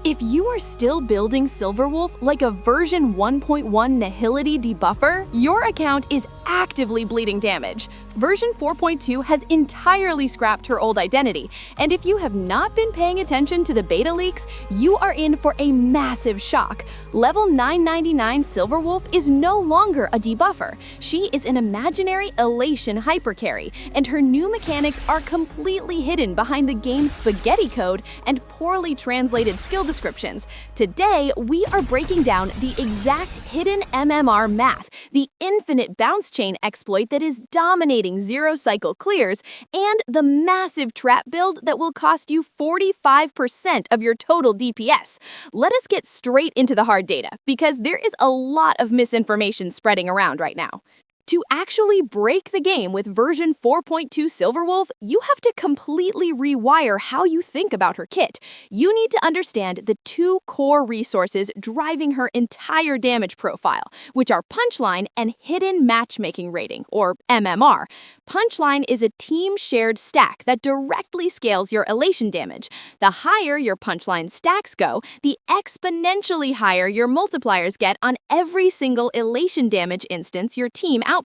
If you are still building Silverwolf like a version 1.1 Nihility debuffer, your account is actively bleeding damage. Version 4.2 has entirely scrapped her old identity, and if you have not been paying attention to the beta leaks, you are in for a massive shock. Level 999 Silverwolf is no longer a debuffer. She is an Imaginary Elation Hyper-carry, and her new mechanics are completely hidden behind the game's spaghetti code and poorly translated skill descriptions. Today, we are breaking down the exact Hidden MMR math, the infinite bounce chain exploit that is dominating zero-cycle clears, and the massive trap build that will cost you 45% of your total DPS. Let us get straight into the hard data, because there is a lot of misinformation spreading around right now. To actually break the game with version 4.2 Silverwolf, you have to completely rewire how you think about her kit. You need to understand the two core resources driving her entire damage profile, which are Punchline and Hidden Matchmaking Rating, or MMR. Punchline is a team-shared stack that directly scales your elation damage. The higher your Punchline stacks go, the exponentially higher your multipliers get on every single elation damage instance your team outputs.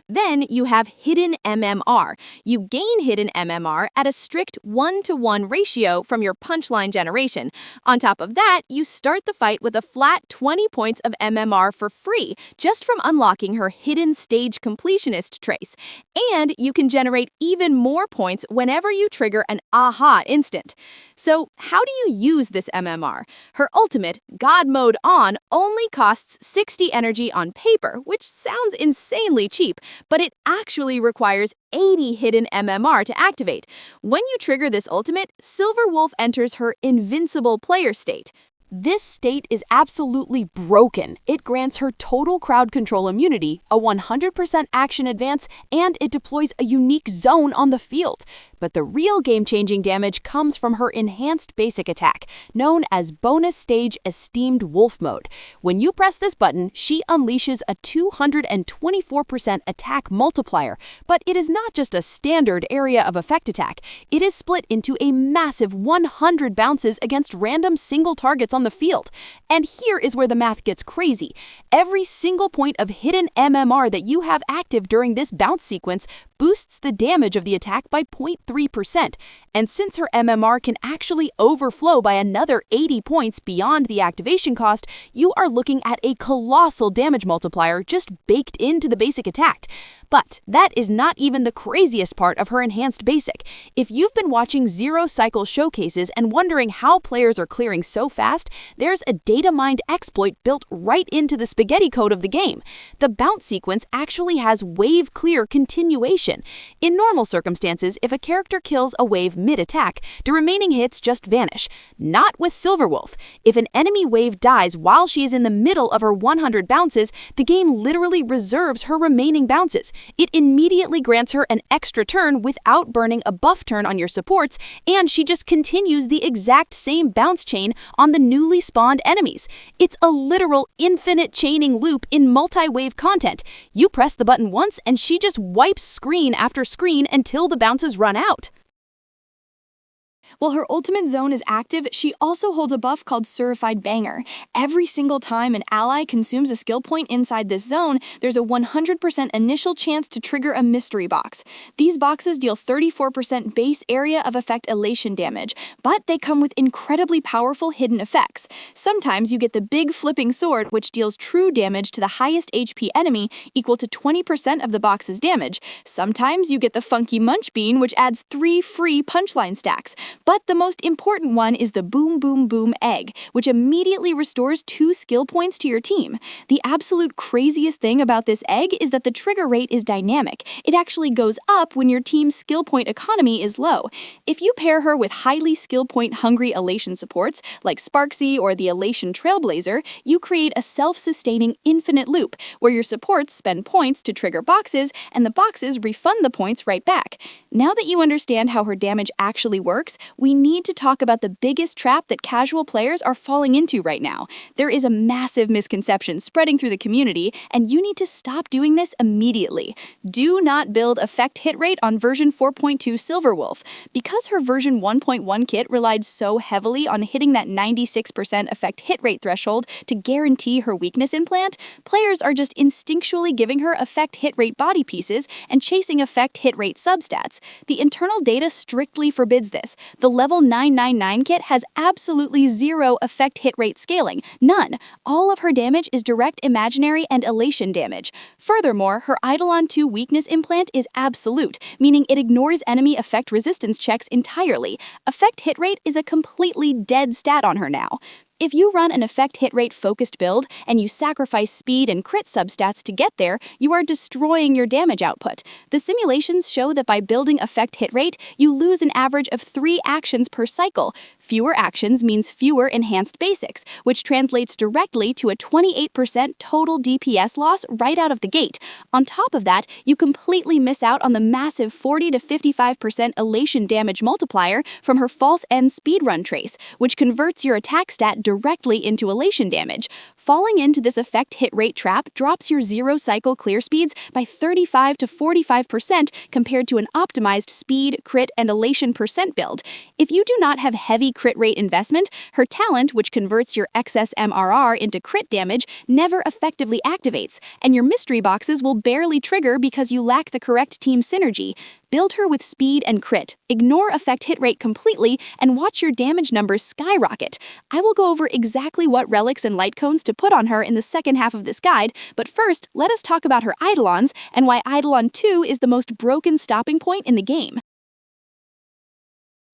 Then you have Hidden MMR. You gain Hidden MMR at a strict 1-to-1 ratio from your Punchline generation. On top of that, you start the fight with a flat 20 points of MMR for free, just from unlocking her Hidden Stage Completionist trace. And you can generate even more points whenever you trigger an aha instant. So how do you use this MMR? Her ultimate, God Mode On, only costs 60 energy on paper, which sounds insanely cheap, but it actually requires 80 hidden MMR to activate. When you trigger this ultimate, Silverwolf enters her invincible player state. This state is absolutely broken. It grants her total crowd control immunity, a 100% action advance, and it deploys a unique zone on the field. But the real game-changing damage comes from her enhanced basic attack, known as Bonus Stage Esteemed Wolf Mode. When you press this button, she unleashes a 224% attack multiplier, but it is not just a standard area of effect attack. It is split into a massive 100 bounces against random single targets on the field. And here is where the math gets crazy. Every single point of hidden MMR that you have active during this bounce sequence boosts the damage of the attack by 0.3%. And since her MMR can actually overflow by another 80 points beyond the activation cost, you are looking at a colossal damage multiplier just baked into the basic attack. But that is not even the craziest part of her enhanced basic. If you've been watching zero-cycle showcases and wondering how players are clearing so fast, there's a data-mined exploit built right into the spaghetti code of the game. The bounce sequence actually has wave clear continuation. In normal circumstances, if a character kills a wave mid-attack, the remaining hits just vanish. Not with Silverwolf. If an enemy wave dies while she is in the middle of her 100 bounces, the game literally reserves her remaining bounces. It immediately grants her an extra turn without burning a buff turn on your supports, and she just continues the exact same bounce chain on the newly spawned enemies. It's a literal infinite chaining loop in multi-wave content. You press the button once and she just wipes screen after screen until the bounces run out. While her ultimate zone is active, she also holds a buff called Certified Banger. Every single time an ally consumes a skill point inside this zone, there's a 100% initial chance to trigger a mystery box. These boxes deal 34% base area of effect elation damage, but they come with incredibly powerful hidden effects. Sometimes you get the big flipping sword, which deals true damage to the highest HP enemy, equal to 20% of the box's damage. Sometimes you get the funky Munch Bean, which adds 3 free Punchline stacks. But the most important one is the Boom Boom Boom Egg, which immediately restores 2 skill points to your team. The absolute craziest thing about this egg is that the trigger rate is dynamic. It actually goes up when your team's skill point economy is low. If you pair her with highly skill point hungry elation supports, like Sparksy or the Elation Trailblazer, you create a self-sustaining infinite loop, where your supports spend points to trigger boxes, and the boxes refund the points right back. Now that you understand how her damage actually works, we need to talk about the biggest trap that casual players are falling into right now. There is a massive misconception spreading through the community, and you need to stop doing this immediately. Do not build effect hit rate on version 4.2 Silverwolf. Because her version 1.1 kit relied so heavily on hitting that 96% effect hit rate threshold to guarantee her weakness implant, players are just instinctually giving her effect hit rate body pieces and chasing effect hit rate substats. The internal data strictly forbids this. The level 999 kit has absolutely zero effect hit rate scaling, none. All of her damage is direct imaginary and elation damage. Furthermore, her Eidolon 2 weakness implant is absolute, meaning it ignores enemy effect resistance checks entirely. Effect hit rate is a completely dead stat on her now. If you run an effect hit rate focused build and you sacrifice speed and crit substats to get there, you are destroying your damage output. The simulations show that by building effect hit rate, you lose an average of 3 actions per cycle. Fewer actions means fewer enhanced basics, which translates directly to a 28% total DPS loss right out of the gate. On top of that, you completely miss out on the massive 40 to 55% elation damage multiplier from her false end speedrun trace, which converts your attack stat directly into elation damage. Falling into this effect hit rate trap drops your zero cycle clear speeds by 35 to 45% compared to an optimized speed, crit, and elation percent build. If you do not have heavy crit rate investment, her talent, which converts your excess MRR into crit damage, never effectively activates, and your mystery boxes will barely trigger because you lack the correct team synergy. Build her with speed and crit, ignore effect hit rate completely, and watch your damage numbers skyrocket. I will go over exactly what relics and light cones to put on her in the second half of this guide, but first, let us talk about her Eidolons and why Eidolon 2 is the most broken stopping point in the game.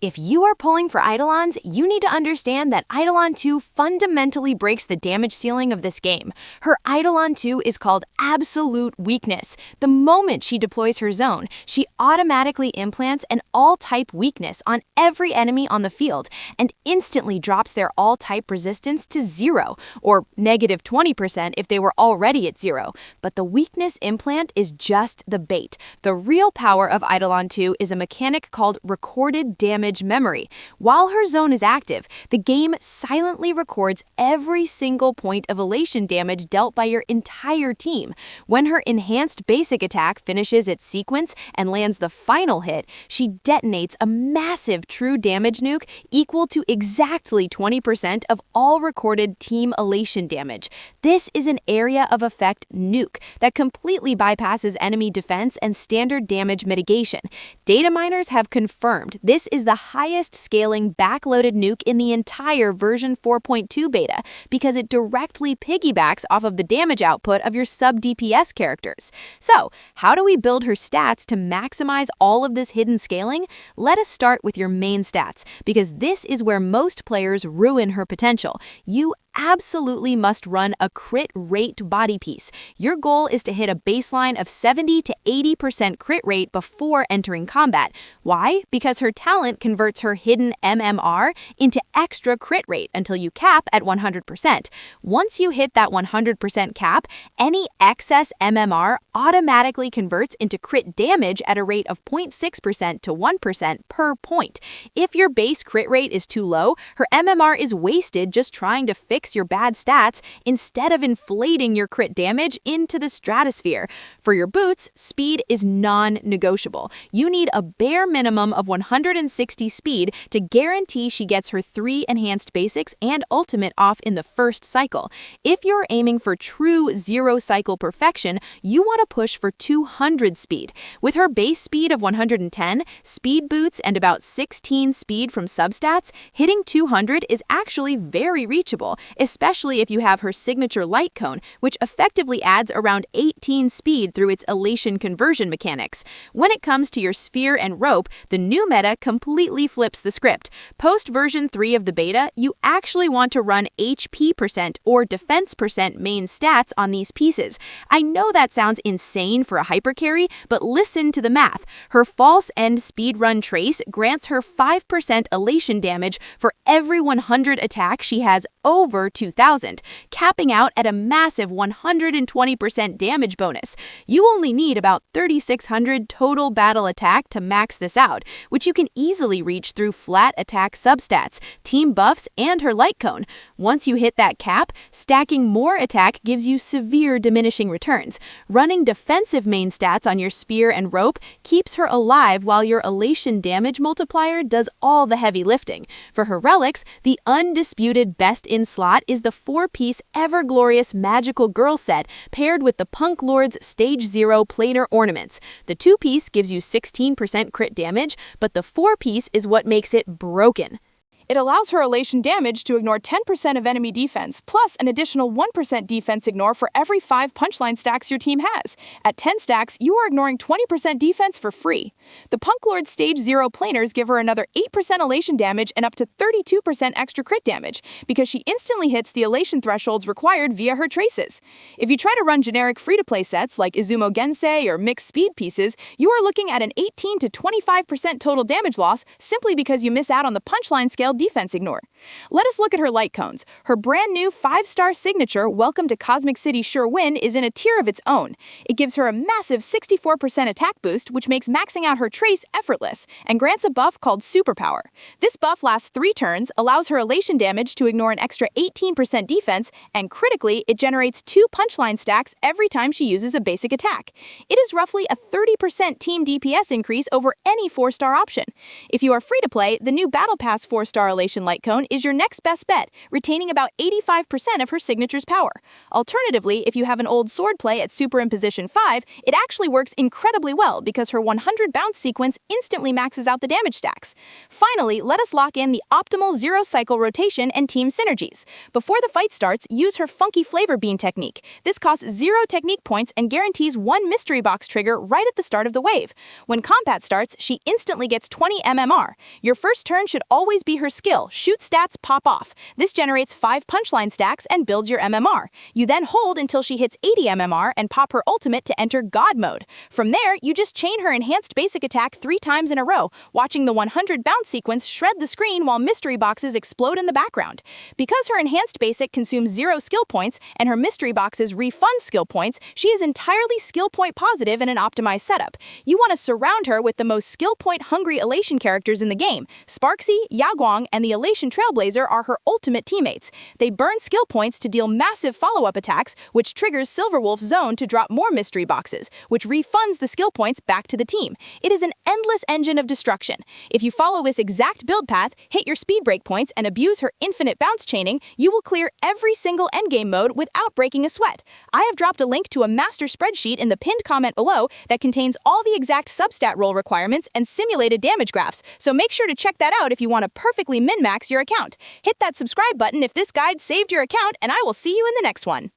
If you are pulling for Eidolons, you need to understand that Eidolon 2 fundamentally breaks the damage ceiling of this game. Her Eidolon 2 is called Absolute Weakness. The moment she deploys her zone, she automatically implants an all-type weakness on every enemy on the field and instantly drops their all-type resistance to 0, or negative 20% if they were already at 0. But the weakness implant is just the bait. The real power of Eidolon 2 is a mechanic called recorded damage memory. While her zone is active, the game silently records every single point of elation damage dealt by your entire team. When her enhanced basic attack finishes its sequence and lands the final hit, she detonates a massive true damage nuke equal to exactly 20% of all recorded team elation damage. This is an area of effect nuke that completely bypasses enemy defense and standard damage mitigation. Data miners have confirmed this is the highest scaling backloaded nuke in the entire version 4.2 beta because it directly piggybacks off of the damage output of your sub-DPS characters. So, how do we build her stats to maximize all of this hidden scaling? Let us start with your main stats, because this is where most players ruin her potential. You absolutely must run a crit rate body piece. Your goal is to hit a baseline of 70 to 80% crit rate before entering combat. Why? Because her talent converts her Hidden MMR into extra crit rate until you cap at 100%. Once you hit that 100% cap, any excess MMR automatically converts into crit damage at a rate of 0.6% to 1% per point. If your base crit rate is too low, her MMR is wasted just trying to fix your bad stats instead of inflating your crit damage into the stratosphere. For your boots, speed is non-negotiable. You need a bare minimum of 160 speed to guarantee she gets her 3 enhanced basics and ultimate off in the first cycle. If you're aiming for true zero cycle perfection, you want to push for 200 speed. With her base speed of 110, speed boots, and about 16 speed from substats, hitting 200 is actually very reachable, especially if you have her signature light cone, which effectively adds around 18 speed through its elation conversion mechanics. When it comes to your sphere and rope, the new meta completely flips the script. Post version 3 of the beta, you actually want to run HP percent or defense percent main stats on these pieces. I know that sounds insane for a hyper-carry, but listen to the math. Her false end speedrun trace grants her 5% elation damage for every 100 attacks she has over over 2,000, capping out at a massive 120% damage bonus. You only need about 3,600 total battle attack to max this out, which you can easily reach through flat attack substats, team buffs, and her light cone. Once you hit that cap, stacking more attack gives you severe diminishing returns. Running defensive main stats on your spear and rope keeps her alive while your elation damage multiplier does all the heavy lifting. For her relics, the undisputed best in slot is the 4-piece ever-glorious magical girl set paired with the Punk Lord's Stage 0 Planar Ornaments. The 2-piece gives you 16% crit damage, but the 4-piece is what makes it broken. It allows her elation damage to ignore 10% of enemy defense, plus an additional 1% defense ignore for every 5 punchline stacks your team has. At 10 stacks, you are ignoring 20% defense for free. The Punk Lord Stage 0 planers give her another 8% elation damage and up to 32% extra crit damage, because she instantly hits the elation thresholds required via her traces. If you try to run generic free-to-play sets like Izumo Gensei or mixed speed pieces, you are looking at an 18 to 25% total damage loss simply because you miss out on the punchline scale defense ignore. Let us look at her light cones. Her brand new 5-star signature, Welcome to Cosmic City Sure Win, is in a tier of its own. It gives her a massive 64% attack boost, which makes maxing out her trace effortless, and grants a buff called Superpower. This buff lasts 3 turns, allows her elation damage to ignore an extra 18% defense, and critically, it generates 2 punchline stacks every time she uses a basic attack. It is roughly a 30% team DPS increase over any 4-star option. If you are free to play, the new Battle Pass 4-star elation light cone is your next best bet, retaining about 85% of her signature's power. Alternatively, if you have an old sword play at Superimposition 5, it actually works incredibly well because her 100 bounce sequence instantly maxes out the damage stacks. Finally, let us lock in the optimal 0-cycle rotation and team synergies. Before the fight starts, use her funky flavor bean technique. This costs 0 technique points and guarantees 1 mystery box trigger right at the start of the wave. When combat starts, she instantly gets 20 MMR. Your first turn should always be her skill, Shoot Stats Pop Off. This generates 5 punchline stacks and builds your MMR. You then hold until she hits 80 MMR and pop her ultimate to enter God mode. From there, you just chain her enhanced basic attack 3 times in a row, watching the 100 bounce sequence shred the screen while mystery boxes explode in the background. Because her enhanced basic consumes 0 skill points and her mystery boxes refund skill points, she is entirely skill point positive in an optimized setup. You want to surround her with the most skill point hungry elation characters in the game. Sparksy, Yaguang, and the Elation Trailblazer are her ultimate teammates. They burn skill points to deal massive follow-up attacks, which triggers Silverwolf's zone to drop more mystery boxes, which refunds the skill points back to the team. It is an endless engine of destruction. If you follow this exact build path, hit your speed breakpoints, and abuse her infinite bounce chaining, you will clear every single endgame mode without breaking a sweat. I have dropped a link to a master spreadsheet in the pinned comment below that contains all the exact substat roll requirements and simulated damage graphs, so make sure to check that out if you want to perfectly min-max your account. Hit that subscribe button if this guide saved your account, and I will see you in the next one.